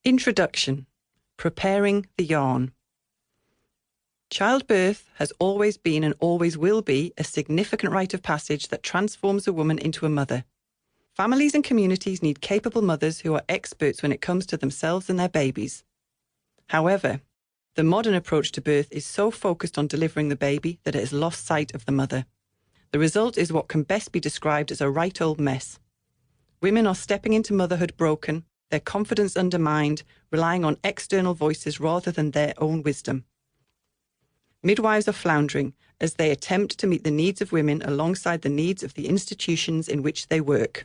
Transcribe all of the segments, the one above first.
Introduction. Preparing the yarn. Childbirth has always been and always will be a significant rite of passage that transforms a woman into a mother. Families and communities need capable mothers who are experts when it comes to themselves and their babies. However, the modern approach to birth is so focused on delivering the baby that it has lost sight of the mother. The result is what can best be described as a right old mess. Women are stepping into motherhood broken, their confidence undermined, relying on external voices rather than their own wisdom. Midwives are floundering as they attempt to meet the needs of women alongside the needs of the institutions in which they work.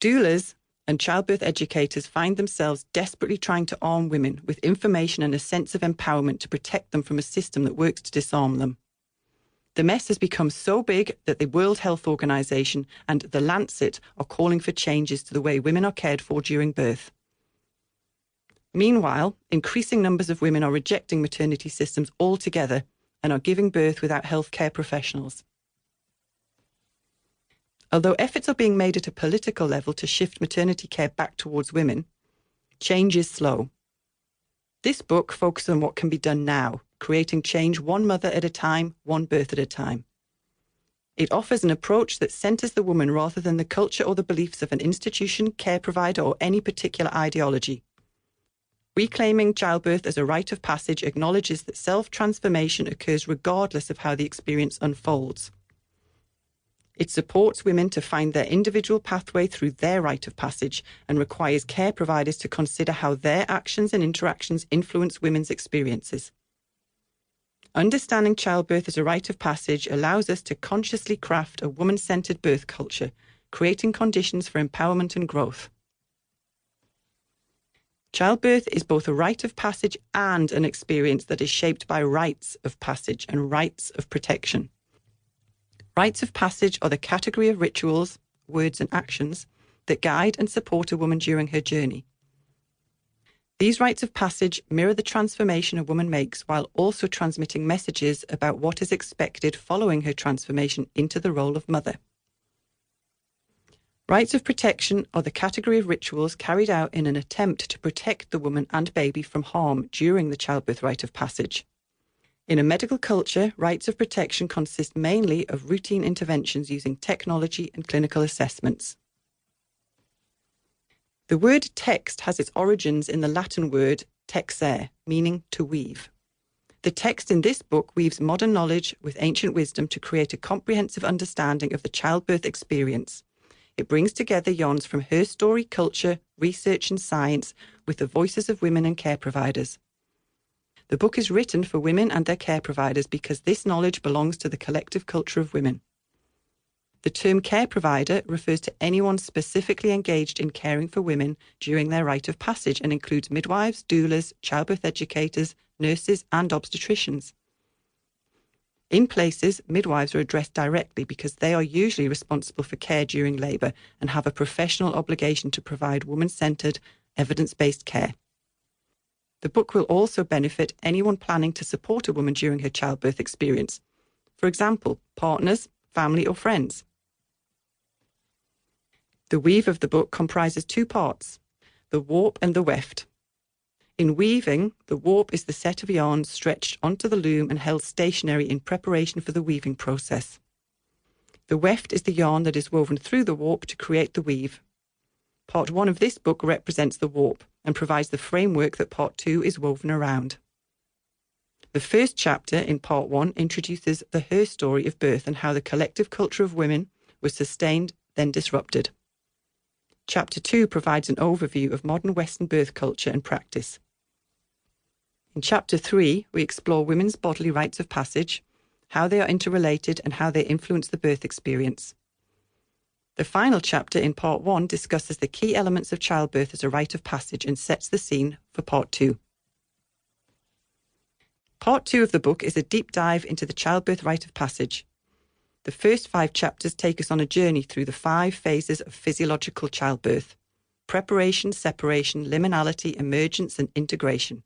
Doulas and childbirth educators find themselves desperately trying to arm women with information and a sense of empowerment to protect them from a system that works to disarm them. The mess has become so big that the World Health Organization and The Lancet are calling for changes to the way women are cared for during birth. Meanwhile, increasing numbers of women are rejecting maternity systems altogether and are giving birth without healthcare professionals. Although efforts are being made at a political level to shift maternity care back towards women, change is slow. This book focuses on what can be done now, creating change one mother at a time, one birth at a time. It offers an approach that centres the woman rather than the culture or the beliefs of an institution, care provider, or any particular ideology. Reclaiming childbirth as a rite of passage acknowledges that self-transformation occurs regardless of how the experience unfolds. It supports women to find their individual pathway through their rite of passage and requires care providers to consider how their actions and interactions influence women's experiences. Understanding childbirth as a rite of passage allows us to consciously craft a woman-centered birth culture, creating conditions for empowerment and growth. Childbirth is both a rite of passage and an experience that is shaped by rites of passage and rites of protection. Rites of passage are the category of rituals, words and actions that guide and support a woman during her journey. These rites of passage mirror the transformation a woman makes while also transmitting messages about what is expected following her transformation into the role of mother. Rites of protection are the category of rituals carried out in an attempt to protect the woman and baby from harm during the childbirth rite of passage. In a medical culture, rites of protection consist mainly of routine interventions using technology and clinical assessments. The word text has its origins in the Latin word texere, meaning to weave. The text in this book weaves modern knowledge with ancient wisdom to create a comprehensive understanding of the childbirth experience. It brings together yarns from her story, culture, research and science with the voices of women and care providers. The book is written for women and their care providers because this knowledge belongs to the collective culture of women. The term care provider refers to anyone specifically engaged in caring for women during their rite of passage and includes midwives, doulas, childbirth educators, nurses, and obstetricians. In places, midwives are addressed directly because they are usually responsible for care during labour and have a professional obligation to provide woman-centred, evidence-based care. The book will also benefit anyone planning to support a woman during her childbirth experience. For example, partners, family or friends. The weave of the book comprises two parts, the warp and the weft. In weaving, the warp is the set of yarns stretched onto the loom and held stationary in preparation for the weaving process. The weft is the yarn that is woven through the warp to create the weave. Part 1 of this book represents the warp and provides the framework that Part 2 is woven around. The first chapter in Part 1 introduces the her story of birth and how the collective culture of women was sustained, then disrupted. Chapter 2 provides an overview of modern Western birth culture and practice. In Chapter 3, we explore women's bodily rites of passage, how they are interrelated and how they influence the birth experience. The final chapter in Part 1 discusses the key elements of childbirth as a rite of passage and sets the scene for Part 2. Part 2 of the book is a deep dive into the childbirth rite of passage. The first 5 chapters take us on a journey through the 5 phases of physiological childbirth: preparation, separation, liminality, emergence, and integration.